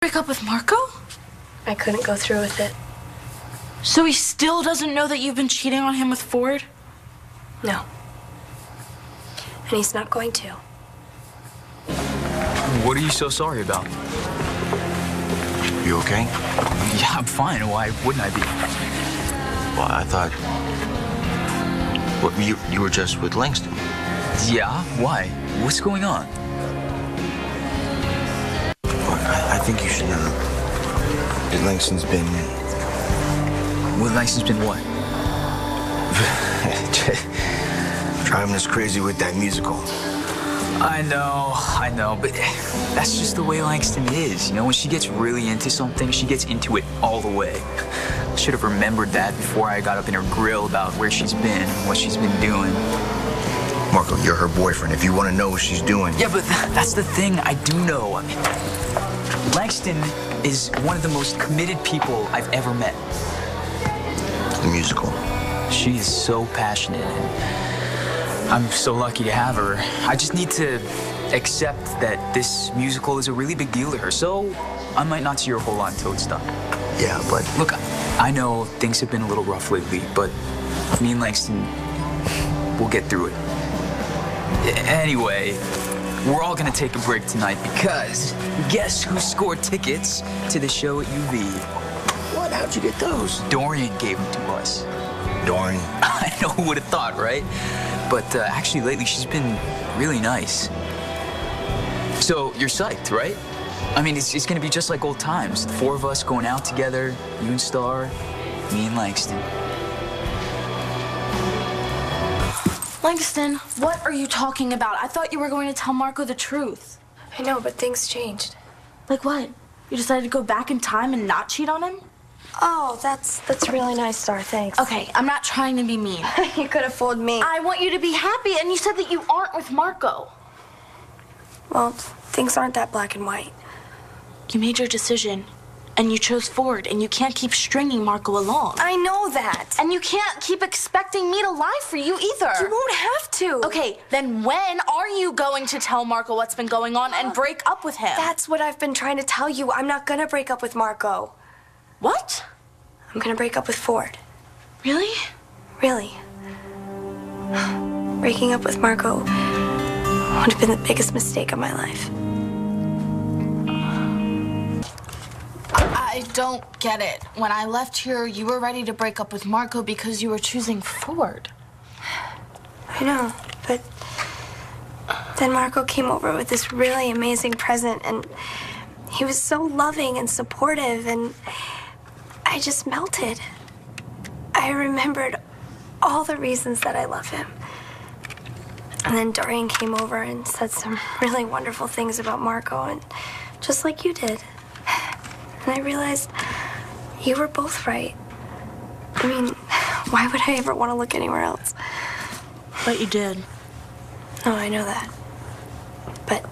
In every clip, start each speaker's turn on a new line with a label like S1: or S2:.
S1: Break up with Markko?
S2: I couldn't go through with it.
S1: So he still doesn't know that you've been cheating on him with Ford?
S2: No. And he's not going to.
S3: What are you so sorry about?
S4: You okay?
S3: Yeah, I'm fine. Why wouldn't I be?
S4: Well, I thought... What, you were just with Langston?
S3: Yeah? Why? What's going on?
S4: Well, I think you should know that Langston's been...
S3: Well, Langston's been what?
S4: Driving us crazy with that musical.
S3: I know, but that's just the way Langston is. You know, when she gets really into something, she gets into it all the way. I should have remembered that before I got up in her grill about where she's been, what she's been doing.
S4: Markko, you're her boyfriend. If you want to know what she's doing...
S3: Yeah, but that's the thing I do know. I mean, Langston is one of the most committed people I've ever met.
S4: The musical.
S3: She is so passionate, and I'm so lucky to have her. I just need to accept that this musical is a really big deal to her, so I might not see her a whole lot until it's done.
S4: Yeah, but...
S3: Look, I know things have been a little rough lately, but me and Langston, we'll get through it. Anyway, we're all gonna take a break tonight because guess who scored tickets to the show at UV?
S4: What? How'd you get those?
S3: Dorian gave them to us.
S4: Dorian?
S3: I know, who would have thought, right? But actually, lately, she's been really nice. So, you're psyched, right? I mean, it's gonna be just like old times. The four of us going out together, you and Starr, me and Langston.
S1: Langston, what are you talking about? I thought you were going to tell Markko the truth.
S2: I know, but things changed.
S1: Like what? You decided to go back in time and not cheat on him?
S2: Oh, that's really nice, Starr. Thanks.
S1: Okay, I'm not trying to be mean.
S2: You could have fooled me.
S1: I want you to be happy, and you said that you aren't with Markko.
S2: Well, things aren't that black and white.
S1: You made your decision, and you chose Ford, and you can't keep stringing Markko along.
S2: I know that.
S1: And you can't keep expecting me to lie for you either.
S2: You won't have to.
S1: Okay, then when are you going to tell Markko what's been going on and break up with him?
S2: That's what I've been trying to tell you. I'm not gonna break up with Markko.
S1: What?
S2: I'm gonna break up with Ford.
S1: Really?
S2: Really. Breaking up with Markko would have been the biggest mistake of my life.
S1: I don't get it. When I left here, you were ready to break up with Markko because you were choosing Ford.
S2: I know, but then Markko came over with this really amazing present, and he was so loving and supportive, and I just melted. I remembered all the reasons that I love him. And then Dorian came over and said some really wonderful things about Markko, and just like you did. And I realized you were both right. I mean, why would I ever want to look anywhere else?
S1: But you did.
S2: No, I know that. But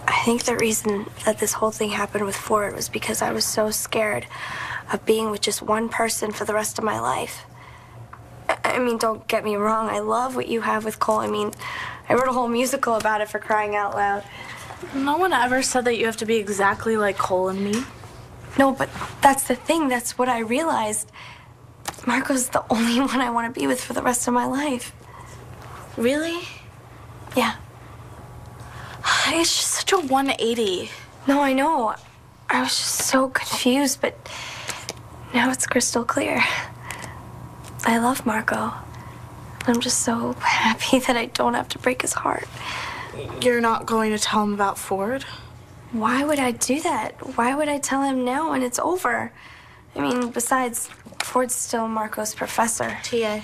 S2: I think the reason that this whole thing happened with Ford was because I was so scared of being with just one person for the rest of my life. I mean, don't get me wrong. I love what you have with Cole. I mean, I wrote a whole musical about it, for crying out loud.
S1: No one ever said that you have to be exactly like Cole and me.
S2: No, but that's the thing. That's what I realized. Markko's the only one I want to be with for the rest of my life.
S1: Really?
S2: Yeah.
S1: It's just such a 180.
S2: No, I know. I was just so confused, but now it's crystal clear. I love Markko. I'm just so happy that I don't have to break his heart.
S1: You're not going to tell him about Ford?
S2: Why would I do that? Why would I tell him now when it's over? I mean, besides, Ford's still Markko's professor.
S1: TA.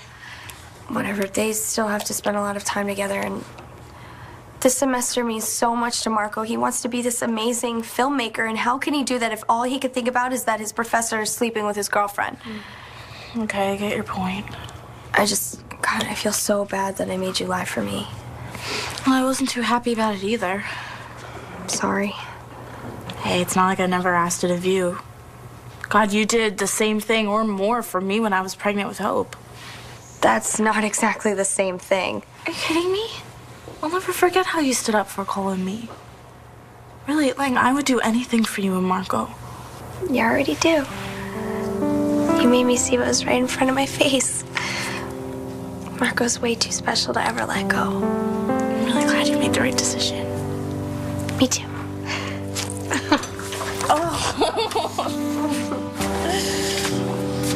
S2: Whatever, they still have to spend a lot of time together, and this semester means so much to Markko. He wants to be this amazing filmmaker, and how can he do that if all he could think about is that his professor is sleeping with his girlfriend?
S1: Okay, I get your point.
S2: God, I feel so bad that I made you lie for me.
S1: Well, I wasn't too happy about it either.
S2: Sorry.
S1: Hey, it's not like I never asked it of you. God, you did the same thing or more for me when I was pregnant with Hope.
S2: That's not exactly the same thing.
S1: Are you kidding me? I'll never forget how you stood up for Cole and me. Really, Lang, I would do anything for you and Markko.
S2: You already do. You made me see what was right in front of my face. Markko's way too special to ever let go.
S1: I'm really glad you made the right decision.
S2: Me too.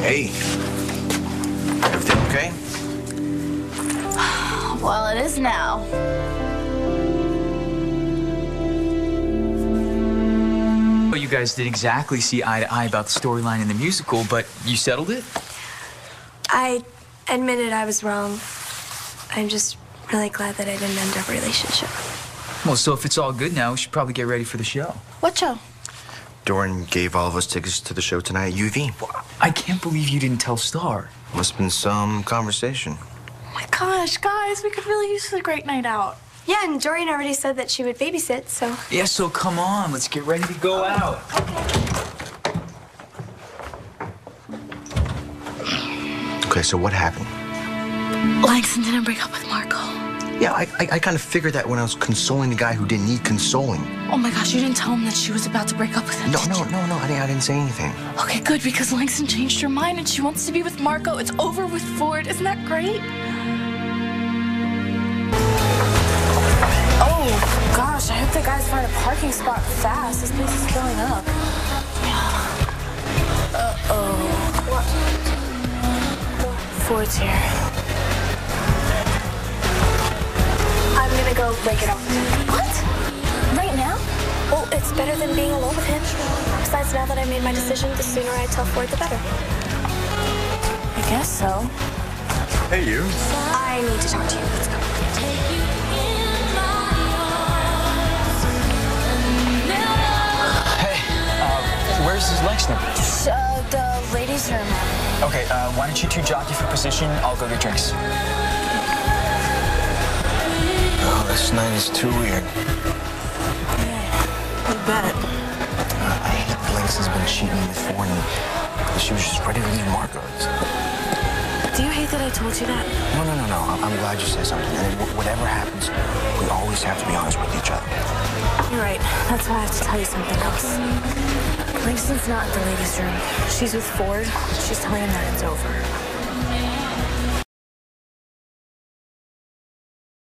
S4: Hey. Everything okay?
S1: Well, it is now.
S3: Well, you guys didn't exactly see eye to eye about the storyline in the musical, but you settled it?
S2: I admitted I was wrong. I'm just really glad that I didn't end our relationship.
S3: Well, so if it's all good now, we should probably get ready for the show.
S1: What show?
S4: Doran gave all of us tickets to the show tonight at UV.
S3: I can't believe you didn't tell Starr.
S4: Must have been some conversation.
S1: Oh my gosh, guys, we could really use a great night out.
S2: Yeah, and Dorian already said that she would babysit, so...
S3: Yeah, so come on, let's get ready to go out.
S4: Okay, so what happened?
S1: Langston didn't break up with Markko.
S4: Yeah, I kind of figured that when I was consoling the guy who didn't need consoling.
S1: Oh my gosh, you didn't tell him that she was about to break up with him,
S4: No,
S1: did
S4: no,
S1: you?
S4: no, no, I didn't say anything.
S1: Okay, good, because Langston changed her mind and she wants to be with Markko. It's over with Ford. Isn't that great? Oh, gosh, I hope the guys find a parking spot fast. This place is filling up. Uh-oh. What? Ford's here.
S2: I'm gonna go break it off with him.
S1: What? Right now?
S2: Well, it's better than being alone with him. Besides, now that I made my decision, the sooner I tell Ford, the better.
S1: I guess so.
S4: Hey, you.
S2: I need to talk to you. Let's go.
S3: Hey, where's Langston?
S1: The ladies' room.
S3: Okay, why don't you two jockey for position? I'll go get drinks.
S4: Oh, this night is too weird.
S1: I bet.
S4: I hate Langston's been cheating with Ford, and she was just ready to leave Markko.
S1: Do you hate that I told you that?
S4: No. I'm glad you said something. And whatever happens, we always have to be honest with each other.
S1: You're right. That's why I have to tell you something else. Langston's not in the ladies' room. She's with Ford. She's telling him that it's over.